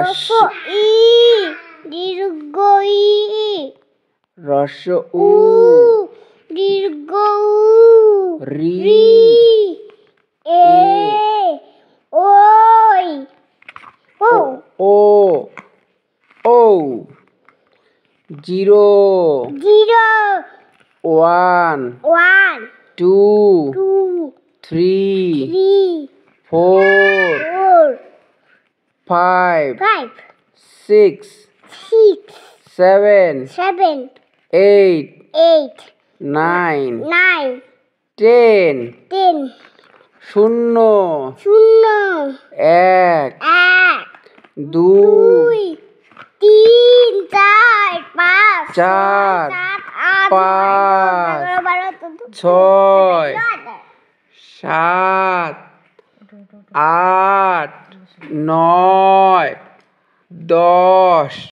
ই দীর্ঘ ই রস্য উ দীর্ঘ উ রি এ ওই ও ও জিরো 1 1 2 2 3 3 4 4 5 5 6 6 7 7 8 8 9 9 10 10 শূন্য 0 1 1 2 3 4 5 4 5 6 7 8 9 10